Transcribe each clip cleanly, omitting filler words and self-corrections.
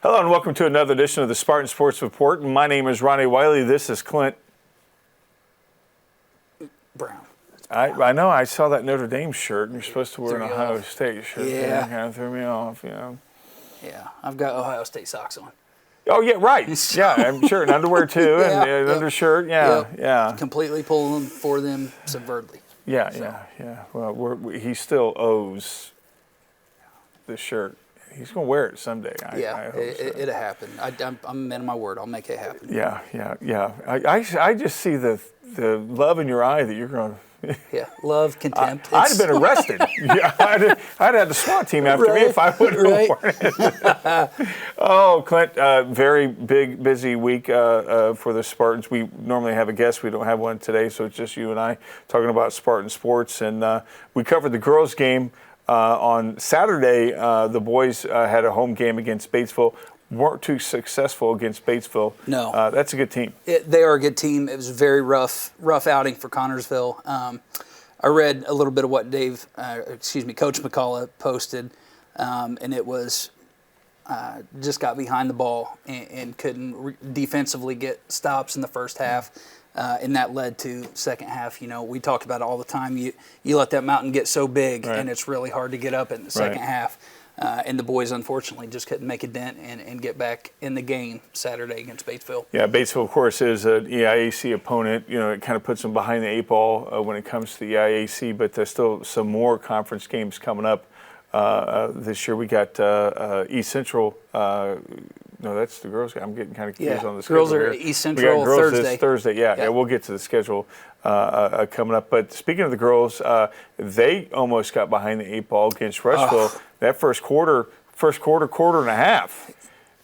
Hello and welcome to another edition of the Spartan Sports Report. My name is Ronnie Wiley. This is Clint Brown. I know. I saw that Notre Dame shirt, and you're supposed to wear an Ohio State shirt. Yeah. That kind of threw me off. Yeah, I've got Ohio State socks on. Oh yeah, right. Yeah, I'm sure, and underwear too, and an undershirt. Yeah. Completely pulling for them subvertedly. Yeah. Well, he still owes the shirt. He's going to wear it someday. I hope so. It'll happen. I'm a man of my word. I'll make it happen. Yeah. I just see the love in your eye that you're going to. Yeah, love, contempt. I'd have been arrested. I'd had the SWAT team after me if I would have worn it. Oh, Clint, very big, busy week for the Spartans. We normally have a guest. We don't have one today, so it's just you and I talking about Spartan sports. And we covered the girls' game. On Saturday, the boys had a home game against Batesville. Weren't too successful against Batesville. No. That's a good team. They are a good team. It was a very rough outing for Connorsville. I read a little bit of what Coach McCullough posted, and it was just got behind the ball and couldn't defensively get stops in the first half. And that led to second half. We talk about it all the time. You let that mountain get so big, and it's really hard to get up in the second half. And the boys, unfortunately, just couldn't make a dent and get back in the game Saturday against Batesville. Yeah, Batesville, of course, is an EIAC opponent. It kind of puts them behind the eight ball when it comes to the EIAC, but there's still some more conference games coming up this year. We got East Central. No, that's the girls' game. I'm getting kind of confused on the schedule. Girls are here. East Central we got girls Thursday. This Thursday, yeah. We'll get to the schedule coming up. But speaking of the girls, they almost got behind the eight ball against Rushville. That first quarter and a half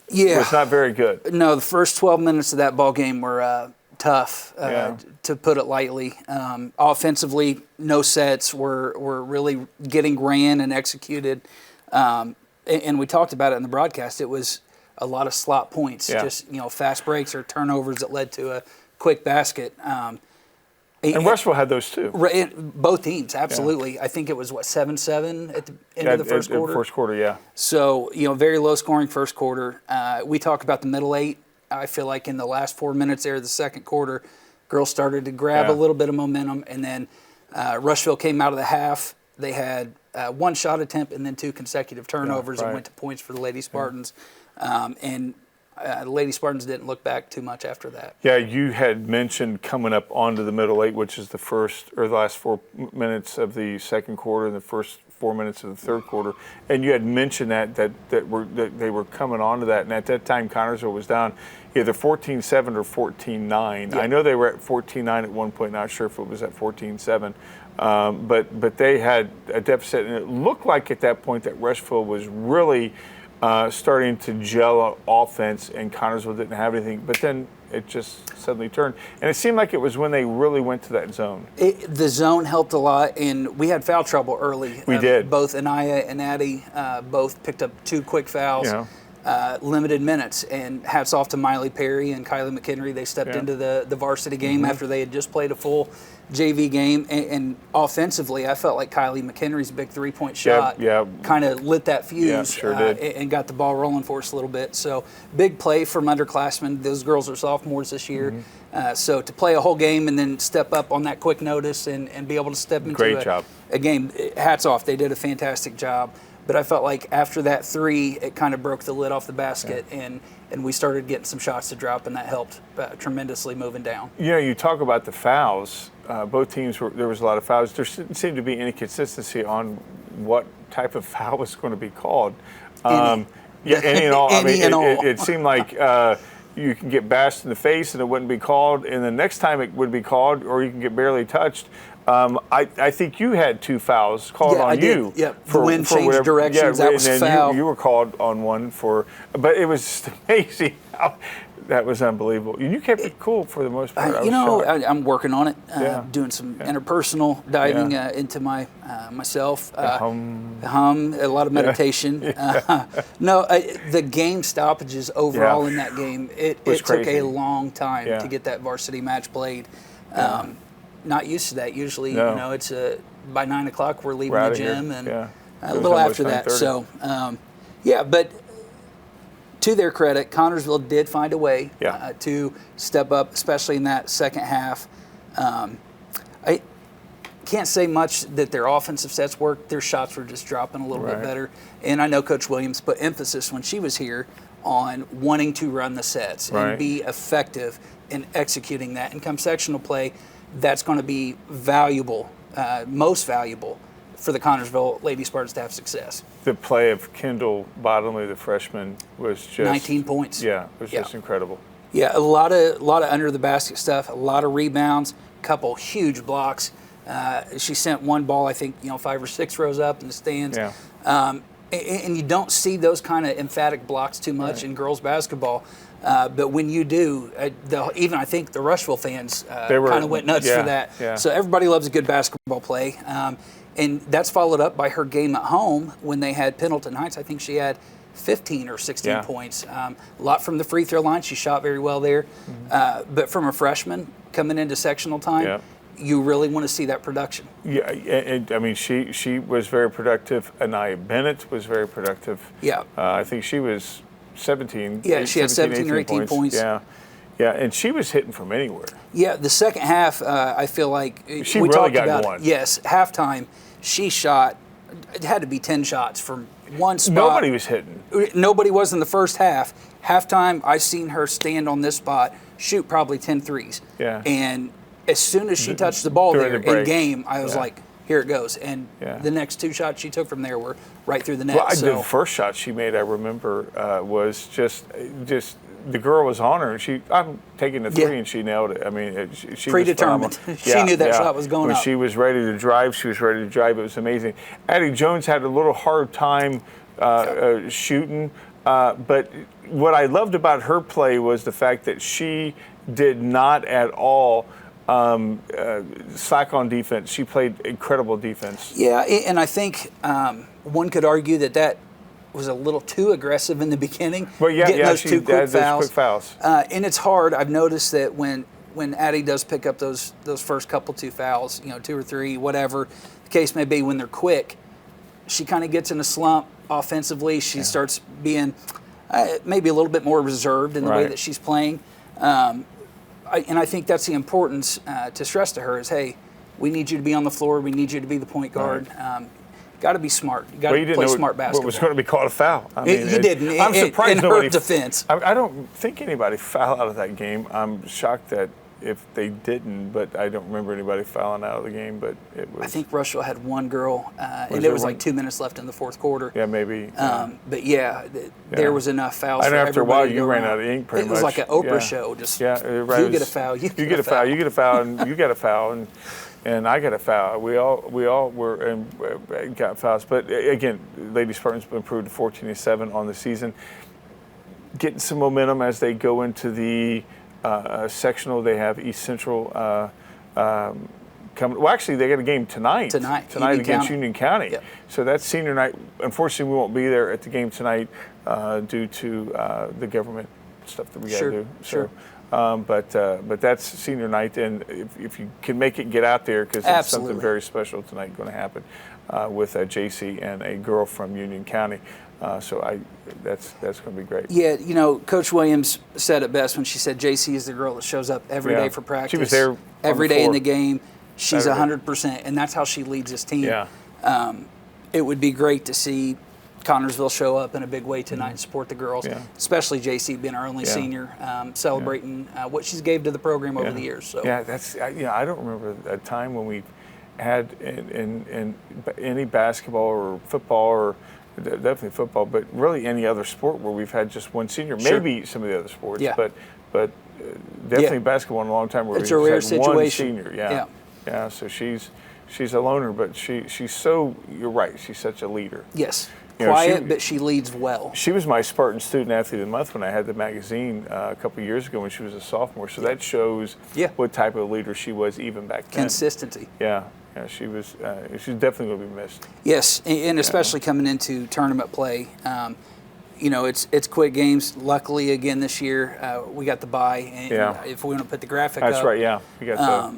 was not very good. No, the first 12 minutes of that ball game were tough, to put it lightly. Offensively, no sets were really getting ran and executed. And we talked about it in the broadcast. It was a lot of slot points, just fast breaks or turnovers that led to a quick basket. And Rushville had those too. Both teams, absolutely. I think it was 7-7 at the end of the first quarter. First quarter, yeah. So very low scoring first quarter. We talk about the middle eight. I feel like in the last 4 minutes there of the second quarter, girls started to grab a little bit of momentum, and then Rushville came out of the half. They had one shot attempt and then two consecutive turnovers and went to points for the Lady Spartans. And the Lady Spartans didn't look back too much after that. Yeah, you had mentioned coming up onto the middle eight, which is the last 4 minutes of the second quarter and the first 4 minutes of the third quarter, and you had mentioned that they were coming onto that, and at that time Connorsville was down either 14-7 or 14-9. Yep. I know they were at 14-9 at one point. Not sure if it was at 14-7. But they had a deficit, and it looked like at that point that Rushville was really starting to gel offense, and Connorsville didn't have anything. But then it just suddenly turned, and it seemed like it was when they really went to that zone. The zone helped a lot, and we had foul trouble early. We did. Both Anaya and Addie both picked up two quick fouls. Limited minutes, and hats off to Miley Perry and Kylie McHenry. They stepped into the varsity game after they had just played a full JV game, and offensively, I felt like Kylie McHenry's big three-point shot kind of lit that fuse and got the ball rolling for us a little bit. So big play from underclassmen. Those girls are sophomores this year. So to play a whole game and then step up on that quick notice and be able to step into a game, hats off. They did a fantastic job. But I felt like after that three, it kind of broke the lid off the basket, and we started getting some shots to drop, and that helped tremendously moving down. You talk about the fouls. Both teams, there was a lot of fouls. There didn't seem to be any consistency on what type of foul was going to be called. Any and all. It seemed like you can get bashed in the face and it wouldn't be called, and the next time it would be called, or you can get barely touched. I think you had two fouls called on you. Yeah, the wind changed directions. That was foul. You were called on one but it was just amazing how That was unbelievable. You kept it cool for the most part. I'm working on it. Yeah. Doing some interpersonal diving into myself. Hum. A lot of meditation. The game stoppages overall in that game, it took a long time to get that varsity match played. Not used to that. Usually, it's by 9 o'clock we're leaving the gym, and a little after that. So, but to their credit, Connorsville did find a way to step up, especially in that second half. I can't say much that their offensive sets worked. Their shots were just dropping a little bit better. And I know Coach Williams put emphasis when she was here on wanting to run the sets and be effective in executing that. And come sectional play, that's going to be valuable, most valuable for the Connorsville Lady Spartans to have success. The play of Kendall Bottomley, the freshman, was just 19 points. Yeah, it was just incredible. Yeah, a lot of under the basket stuff, a lot of rebounds, a couple huge blocks. She sent one ball, I think, 5 or 6 rows up in the stands. Yeah. And you don't see those kind of emphatic blocks too much in girls basketball. But when you do, even I think the Rushville fans kind of went nuts for that. Yeah. So everybody loves a good basketball play. And that's followed up by her game at home when they had Pendleton Heights. I think she had 15 or 16 points. A lot from the free throw line. She shot very well there. But from a freshman coming into sectional time, you really want to see that production. Yeah, and I mean, she was very productive. Anaya Bennett was very productive. Yeah. I think she was 17. Yeah, she had 17 or 18 points. Yeah, and she was hitting from anywhere. Yeah, the second half, I feel like she we really talked got about going. Yes, halftime, she shot. It had to be 10 shots from one spot. Nobody was hitting. Nobody was in the first half. Halftime, I seen her stand on this spot, shoot probably 10 threes. Yeah. And as soon as she touched the ball there in game, I was like, here it goes. And the next 2 shots she took from there were right through the net. Well, the first shot she made, I remember, was just the girl was on her, and I'm taking the 3, and she nailed it. I mean, she predetermined. Was she knew that shot was going when up. she was ready to drive, she was ready to drive. It was amazing. Addie Jones had a little hard time shooting, but what I loved about her play was the fact that she did not at all slack on defense. She played incredible defense. Yeah, and I think one could argue that was a little too aggressive in the beginning. Well, getting those she two quick fouls. Quick fouls. And it's hard. I've noticed that when Addie does pick up those first couple 2 fouls, 2 or 3, whatever the case may be, when they're quick, she kind of gets in a slump offensively. She starts being maybe a little bit more reserved in the way that she's playing. And I think that's the importance to stress to her is, hey, we need you to be on the floor. We need you to be the point guard. Got to be smart. You got to play smart basketball. What was going to be called a foul? I mean, he didn't. I'm surprised in nobody. Her defense. I don't think anybody fouled out of that game. I'm shocked that if they didn't, but I don't remember anybody fouling out of the game. But it was. I think Rushville had one girl, and there was like 2 minutes left in the fourth quarter. Yeah, maybe. But there was enough fouls. And for after a while, you ran out of ink. Pretty much. It was like an Oprah show. Just right. You get a foul. You get a foul. You get a foul. And you get a foul. And I got a foul. We all were and got fouls. But again, Lady Spartans improved to 14-7 on the season. Getting some momentum as they go into the sectional. They have East Central coming. Well, actually, they got a game tonight. Tonight against Union County. Yep. So that's senior night. Unfortunately, we won't be there at the game tonight due to the government stuff that we got to do. Sure. But that's senior night, and if you can make it, get out there because it's something very special tonight going to happen with JC and a girl from Union County. So that's going to be great. Yeah, Coach Williams said it best when she said JC is the girl that shows up every day for practice. She was there every day in the game. She's 100%, and that's how she leads this team. Yeah. It would be great to see Connorsville show up in a big way tonight and support the girls, especially JC being our only senior, celebrating what she's gave to the program over the years. So that's I don't remember a time when we had in any basketball or football or definitely football, but really any other sport where we've had just one senior. Maybe some of the other sports, but definitely basketball in a long time where it's a rare situation. One senior. Yeah. So she's a loner, but she's so. You're right. She's such a leader. Yes. quiet, but she leads well. She was my Spartan Student Athlete of the Month when I had the magazine a couple of years ago when she was a sophomore. So that shows what type of leader she was even back then. Consistency. Yeah, she was. She's definitely going to be missed. Yes, and especially coming into tournament play. It's quick games. Luckily, again this year we got the bye. And if we want to put the graphic up, that's right. Yeah, we got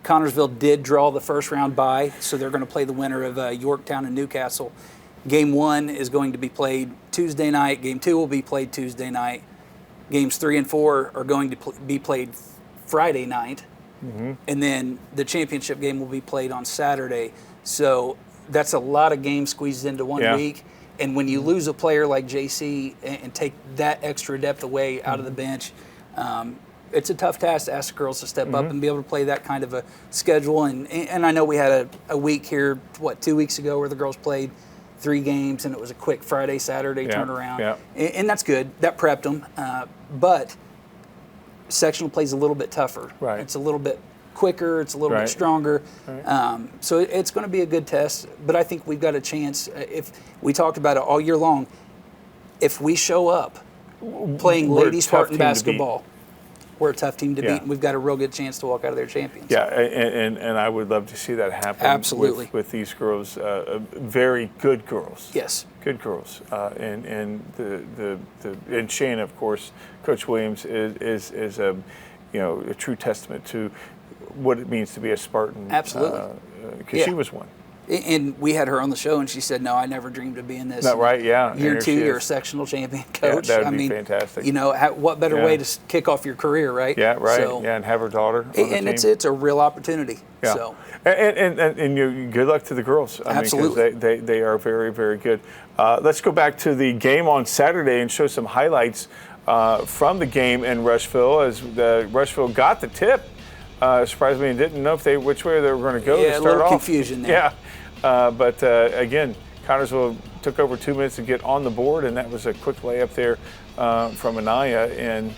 Connorsville did draw the first round bye, so they're going to play the winner of Yorktown and Newcastle. Game 1 is going to be played Tuesday night. Game 2 will be played Tuesday night. Games 3 and 4 are going to be played Friday night. Mm-hmm. And then the championship game will be played on Saturday. So that's a lot of games squeezed into one week. And when you lose a player like JC and take that extra depth away out of the bench, it's a tough task to ask the girls to step up and be able to play that kind of a schedule. And I know we had a week here, 2 weeks ago, where the girls played 3 games, and it was a quick Friday, Saturday turnaround. Yeah. And that's good. That prepped them. But sectional plays a little bit tougher. Right. It's a little bit quicker. It's a little bit stronger. Right. So it's going to be a good test. But I think we've got a chance. If we talked about it all year long, if we show up playing Lady Spartan basketball, we're a tough team to beat, and we've got a real good chance to walk out of there champions. Yeah, and I would love to see that happen. Absolutely. With these girls, very good girls. Yes. Good girls, and Shane, of course, Coach Williams is a true testament to what it means to be a Spartan. Absolutely. Because she was one. And we had her on the show, and she said, "No, I never dreamed of being this." Not right, yeah. Year 2, you're a sectional champion coach. Yeah, that would be fantastic. What better way to kick off your career, right? Yeah, right. So, and have her daughter on the team. It's a real opportunity. Yeah. So. And good luck to the girls. Absolutely. Because they are very, very good. Let's go back to the game on Saturday and show some highlights from the game in Rushville, as Rushville got the tip. Surprisingly, and didn't know which way they were going to go to start off. Yeah, a little confusion there. Yeah. But again, Connorsville took over 2 minutes to get on the board, and that was a quick layup there from Anaya. And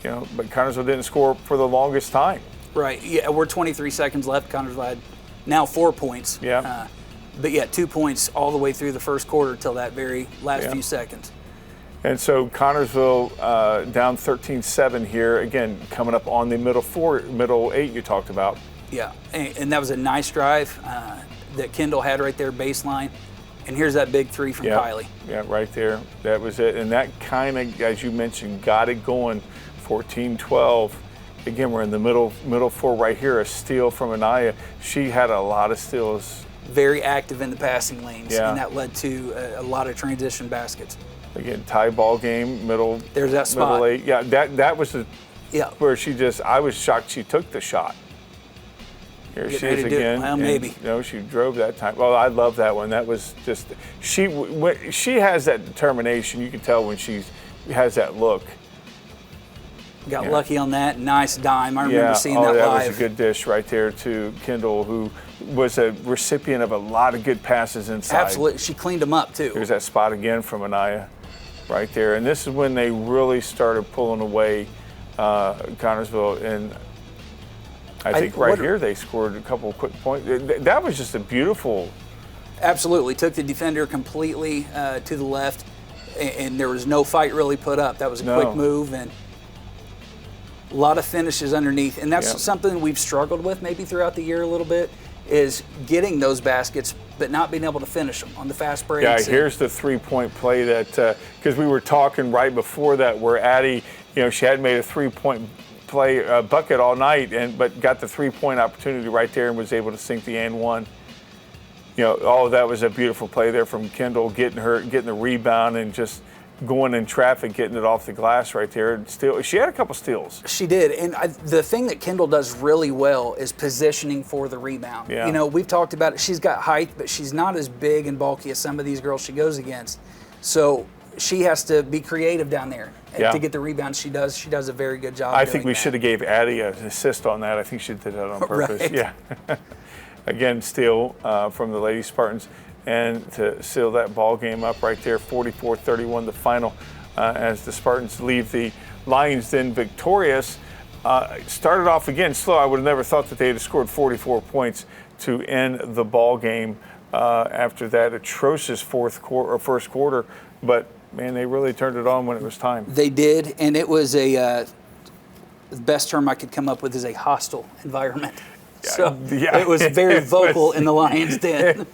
but Connorsville didn't score for the longest time. Right. Yeah, we're 23 seconds left. Connorsville had now 4 points. Yeah. But 2 points all the way through the first quarter till that very last few seconds. And so Connorsville down 13-7 here, again, coming up on the middle 8 you talked about. Yeah, and that was a nice drive that Kendall had right there, baseline. And here's that big 3 from Kylie. Yeah, right there. That was it. And that kind of, as you mentioned, got it going, 14-12. Again, we're in the middle 4 right here, a steal from Anaya. She had a lot of steals. Very active in the passing lanes, and that led to a lot of transition baskets. Again, tie ball game, middle. There's that spot. Middle 8. Yeah, that was where I was shocked she took the shot. Here she is again. Well, maybe. She drove that time. Well, I love that one. That was just she has that determination. You can tell when she has that look. Got lucky on that. Nice dime. I remember seeing that live. That was a good dish right there to Kendall, who was a recipient of a lot of good passes inside. Absolutely. She cleaned them up, too. Here's that spot again from Anaya right there. And this is when they really started pulling away Connorsville. And I think here they scored a couple of quick points. That was just a beautiful. Absolutely. Took the defender completely to the left, and there was no fight really put up. That was a quick move, and a lot of finishes underneath. And that's something we've struggled with maybe throughout the year a little bit, is getting those baskets but not being able to finish them on the fast breaks. Yeah, here's the 3-point play that, because we were talking right before that where Addie, she hadn't made a 3-point play bucket all night, but got the 3-point opportunity right there and was able to sink the and one. That was a beautiful play there from Kendall, getting the rebound and just going in traffic, getting it off the glass right there. She had a couple steals. She did, and the thing that Kendall does really well is positioning for the rebound. Yeah. We've talked about it. She's got height, but she's not as big and bulky as some of these girls she goes against. So she has to be creative down there to get the rebound. She does a very good job. I think we should have gave Addie an assist on that. I think she did that on purpose. Right. Yeah. Again, steal from the Lady Spartans. And to seal that ball game up right there, 44-31 the final, as the Spartans leave the Lions then victorious. Started off again slow. I would have never thought that they had scored 44 points to end the ball game. after that atrocious first quarter. But man, they really turned it on when it was time. They did, and it was the best term I could come up with is a hostile environment. So it was very vocal in the Lions' den.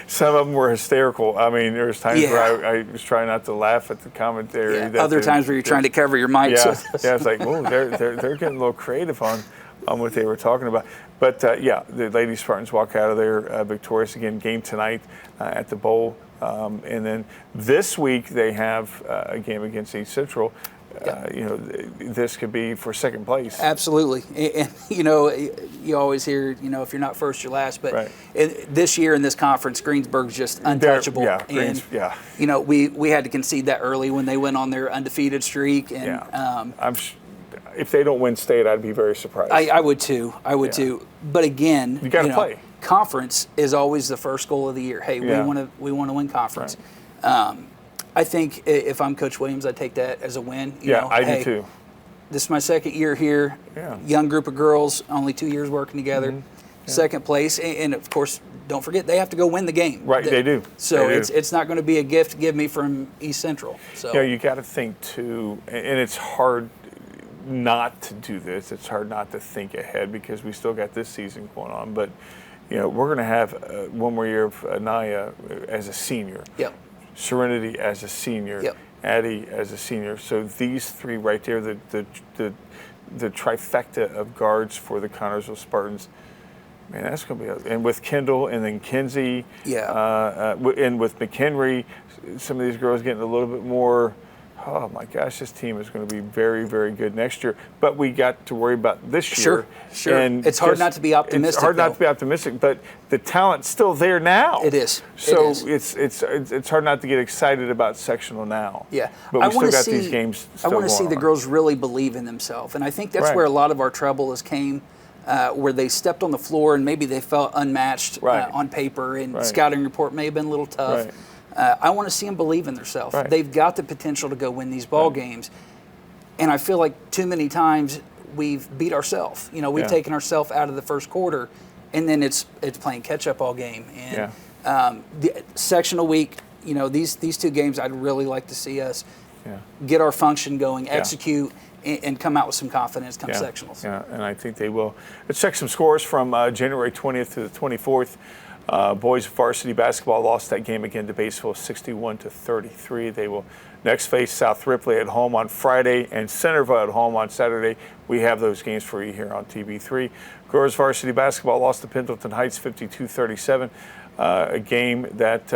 Some of them were hysterical. I mean, there was times where I was trying not to laugh at the commentary. Yeah. Other times where you're trying to cover your mic. It's like, oh, they're getting a little creative on what they were talking about. But the Lady Spartans walk out of there victorious again. Game tonight at the Bowl, and then this week they have a game against East Central. This could be for second place. Absolutely. And you always hear, if you're not first, you're last. But this year in this conference, Greensburg's just untouchable. We had to concede that early when they went on their undefeated streak. And if they don't win state, I'd be very surprised. I would too. But again, you got to play. Conference is always the first goal of the year. Hey, we want to win conference. Right. I think if I'm Coach Williams, I'd take that as a win. I do too. This is my second year here. Yeah. Young group of girls, only 2 years working together. Mm-hmm. Yeah. Second place, and of course, don't forget they have to go win the game. Right, they do. So it's not going to be a gift to give me from East Central. So you got to think too, and it's hard not to do this. It's hard not to think ahead because we still got this season going on. But we're going to have one more year of Anaya as a senior. Yep. Serenity as a senior, Addie as a senior. So these three right there, the trifecta of guards for the Connersville Spartans, man, that's going to be and with Kendall and then Kinsey, and with McHenry, some of these girls getting a little bit more. Oh my gosh, this team is going to be very, very good next year. But we got to worry about this year. Sure. And it's hard not to be optimistic. It's hard not to be optimistic, but the talent's still there now. It is. So it's hard not to get excited about sectional now. Yeah. But we still got these games still I want to see on. the girls really believe in themselves, and I think that's where a lot of our trouble has came. Where they stepped on the floor and maybe they felt unmatched on paper, and scouting report may have been a little tough. Right. I want to see them believe in themselves. Right. They've got the potential to go win these ball games. And I feel like too many times we've beat ourselves. We've taken ourselves out of the first quarter, and then it's playing catch-up all game. And the sectional week, these two games, I'd really like to see us get our function going, execute, and come out with some confidence come sectionals. Yeah, and I think they will. Let's check some scores from January 20th to the 24th. Boys varsity basketball lost that game again to Batesville 61-33. They will next face South Ripley at home on Friday and Centerville at home on Saturday. We have those games for you here on TV3. Girls varsity basketball lost to Pendleton Heights 52-37. A game that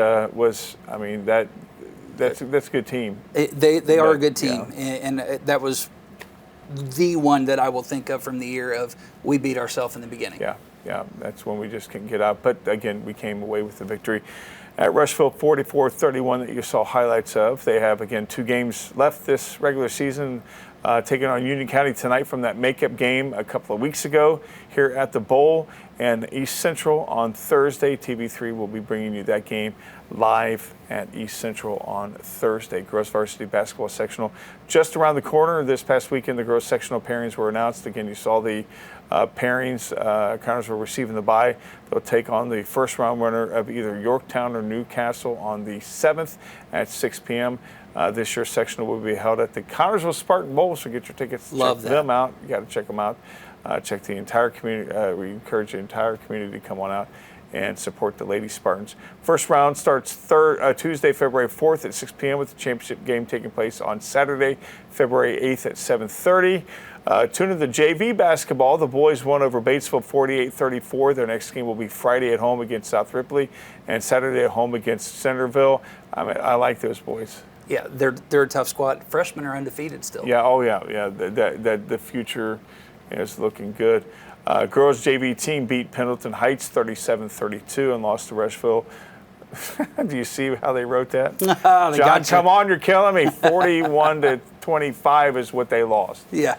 that's a good team. They are a good team, and that was the one that I will think of from the year of we beat ourselves in the beginning. Yeah, that's when we just couldn't get out. But again, we came away with the victory. At Rushville, 44-31 that you saw highlights of. They have, again, 2 games left this regular season, taking on Union County tonight from that makeup game a couple of weeks ago here at the Bowl. And East Central on Thursday. TV3 will be bringing you that game live at East Central on Thursday. Girls varsity basketball sectional just around the corner. This past weekend, the girls sectional pairings were announced. Again, you saw the pairings. Connersville receiving the bye. They'll take on the first round winner of either Yorktown or Newcastle on the 7th at 6 p.m. This year's sectional will be held at the Connersville Spartan Bowl, so get your tickets. Check them out. You got to check them out. Check the entire community. We encourage the entire community to come on out and support the Lady Spartans. First round starts Tuesday, February 4th at 6 p.m. with the championship game taking place on Saturday, February 8th at 7:30. Tune in the JV basketball. The boys won over Batesville 48-34. Their next game will be Friday at home against South Ripley and Saturday at home against Centerville. I like those boys. Yeah, they're a tough squad. Freshmen are undefeated still. Yeah, the future is looking good. Girls JV team beat Pendleton Heights 37-32 and lost to Rushville. Do you see how they wrote that? John, come on, you're killing me. 41-25 is what they lost. Yeah.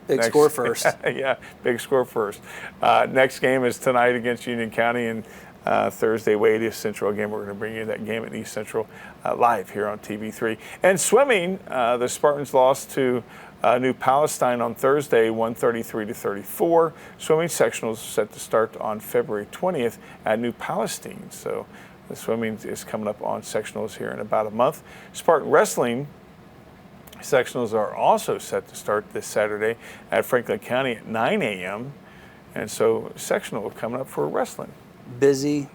Big score first. Big score first. Next game is tonight against Union County, and Thursday, Wade East Central. Again, we're going to bring you that game at East Central live here on TV3. And swimming, the Spartans lost to New Palestine on Thursday, 133 to 34. Swimming sectionals set to start on February 20th at New Palestine. So the swimming is coming up on sectionals here in about a month. Spartan wrestling sectionals are also set to start this Saturday at Franklin County at 9 a.m. And so sectional coming up for wrestling. Busy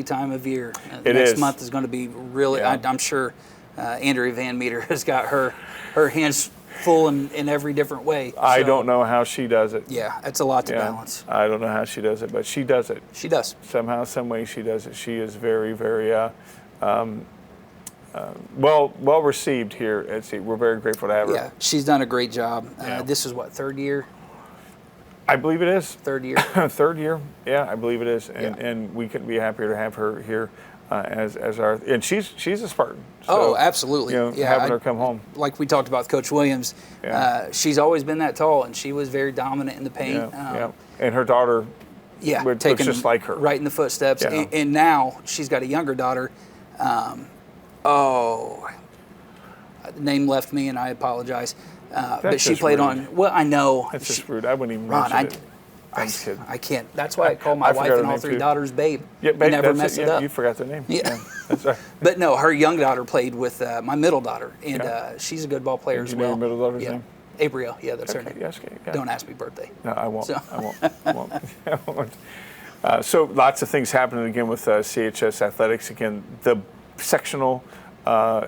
time of year. Next month is going to be really, I'm sure Andrea Van Meter has got her hands full in every different way. I don't know how she does it. Yeah, it's a lot to balance. I don't know how she does it, but she does it. She does. Somehow, some way she does it. She is very, very well received here at SEA. We're very grateful to have her. Yeah, she's done a great job. This is what, third year? I believe it is. Third year. Third year. Yeah, I believe it is, and we couldn't be happier to have her here as our. And she's a Spartan. So, absolutely. Having her come home. Like we talked about with Coach Williams, she's always been that tall, and she was very dominant in the paint. And her daughter. Taking just like her. Right in the footsteps. Yeah. And now she's got a younger daughter. The name left me, and I apologize. But she played rude. Well, I know. That's just rude. I wouldn't even mention it. I can't. That's why I call my wife and all three daughters Babe. Yeah, Babe. Never mess it up. You forgot their name. Yeah. That's right. But no, her young daughter played with my middle daughter, and she's a good ball player as well. Your middle daughter's name? Abrielle. Yeah, that's her name. Yes, okay. Don't ask me birthday. No, I won't. So. I won't. I won't. So lots of things happening again with CHS athletics. Again, the sectional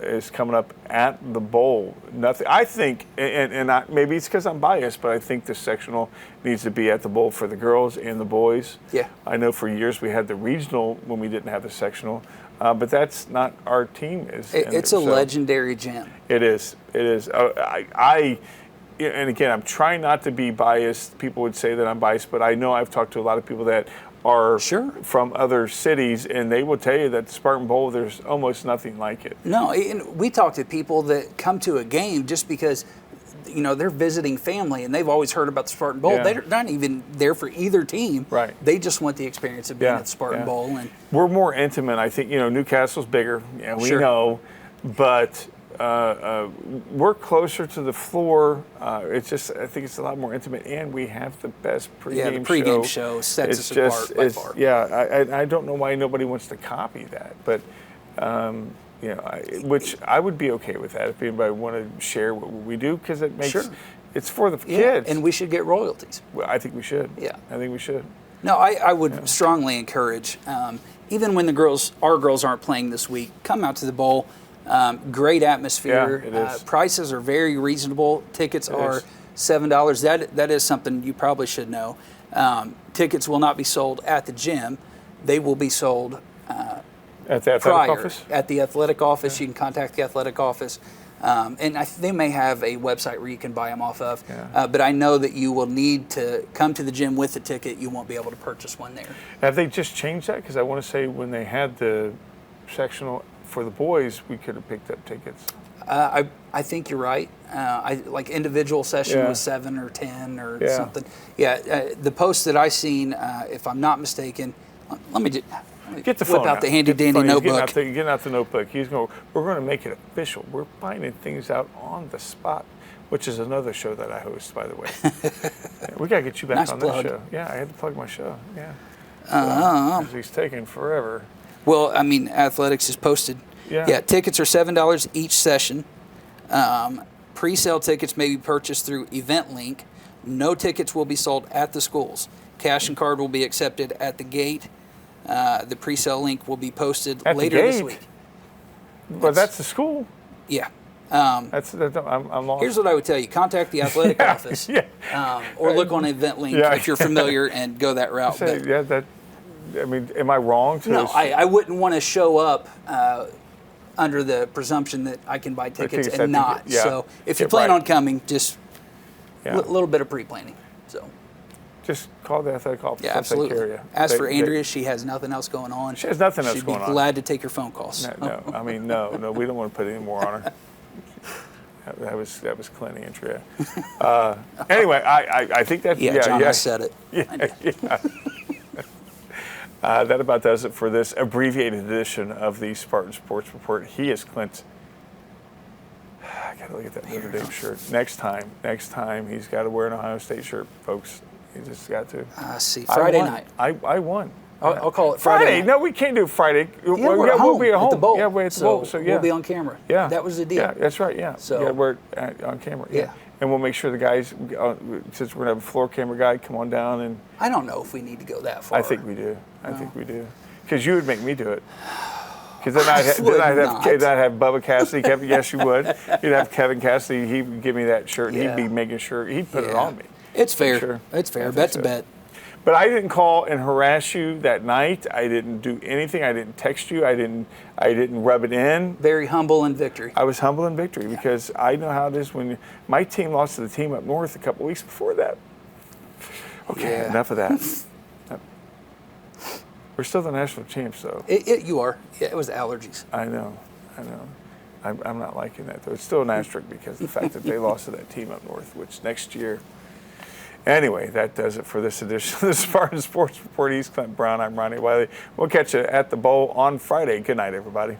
is coming up at the bowl. Nothing. I think, and maybe it's because I'm biased, but I think the sectional needs to be at the bowl for the girls and the boys. Yeah. I know for years we had the regional when we didn't have the sectional, but that's not our team. It's a legendary gym. It is. It is. And again, I'm trying not to be biased. People would say that I'm biased, but I know I've talked to a lot of people that are from other cities, and they will tell you that the Spartan Bowl, there's almost nothing like it. No, and we talk to people that come to a game just because, they're visiting family, and they've always heard about the Spartan Bowl. Yeah. They're not even there for either team. Right. They just want the experience of being at the Spartan Bowl. And we're more intimate. I think, Newcastle's bigger. Yeah, we know, but we're closer to the floor. I think it's a lot more intimate, and we have the best pregame show. Yeah, the pregame show sets us apart by far. Yeah, I don't know why nobody wants to copy that, but which I would be okay with that if anybody wanted to share what we do, because it makes it's for the kids, and we should get royalties. Well, I think we should. Yeah, I think we should. No, I would strongly encourage, even when our girls aren't playing this week, come out to the bowl. Great atmosphere. Yeah, it is. Prices are very reasonable. Tickets are $7. That is something you probably should know. Tickets will not be sold at the gym. They will be sold at the athletic office? At the athletic office. Yeah. You can contact the athletic office. And they may have a website where you can buy them off of. Yeah. But I know that you will need to come to the gym with a ticket. You won't be able to purchase one there. Have they just changed that? Because I want to say when they had the sectional for the boys, we could have picked up tickets. I think you're right. Like individual session was 7 or 10 or something. Yeah, the post that I seen, if I'm not mistaken, let me just get the phone whip out the handy dandy notebook. Getting out the notebook. We're going to make it official. We're finding things out on the spot, which is another show that I host, by the way. We got to get you back on that show. Yeah, I had to plug my show. Yeah. Because he's taking forever. Well, I mean, athletics is posted. Yeah, tickets are $7 each session. Pre-sale tickets may be purchased through EventLink. No tickets will be sold at the schools. Cash and card will be accepted at the gate. The pre-sale link will be posted later this week. Well, that's the school. Yeah. I'm lost. Here's what I would tell you. Contact the athletic office. Or look on EventLink if you're familiar and go that route. Am I wrong? No, I wouldn't want to show up under the presumption that I can buy tickets and not. So if you plan on coming, just a little bit of pre-planning. So just call the athletic office. Yeah, absolutely. As for Andrea, she has nothing else going on. She has nothing else going on. She'd be glad to take your phone calls. No, we don't want to put any more on her. That was Clint, Andrea. Anyway, I think that. John, I said it. Yeah. That about does it for this abbreviated edition of the Spartan Sports Report. He is Clint. I got look at that Notre Dame shirt. Next time, he's got to wear an Ohio State shirt, folks. He just got to. I see. Friday night. I won. I'll call it Friday night. No, we can't do Friday. Yeah, we'll be at home. At the bowl. Yeah, we're at the bowl. So yeah, we'll be on camera. Yeah, that was the deal. Yeah, that's right. Yeah, so yeah, we're on camera. Yeah. And we'll make sure the guys, since we're gonna have a floor camera guy, come on down and. I don't know if we need to go that far. I think we do. I think we do. Because you would make me do it. Because then I'd have Bubba Cassidy. Yes, you would. You'd have Kevin Cassidy. He would give me that shirt. Yeah. He'd be making sure he'd put it on me. It's fair. Sure. It's fair. Bet's a bet. But I didn't call and harass you that night. I didn't do anything. I didn't text you. I didn't rub it in. Very humble in victory. I was humble in victory because I know how it is when my team lost to the team up north a couple weeks before that. Okay, enough of that. We're still the national champs, though. You are. Yeah, it was allergies. I know. I'm not liking that, though. It's still an asterisk because of the fact that they lost to that team up north, which next year. Anyway, that does it for this edition of the Spartan Sports Report. He's Clint Brown. I'm Ronnie Wiley. We'll catch you at the bowl on Friday. Good night, everybody.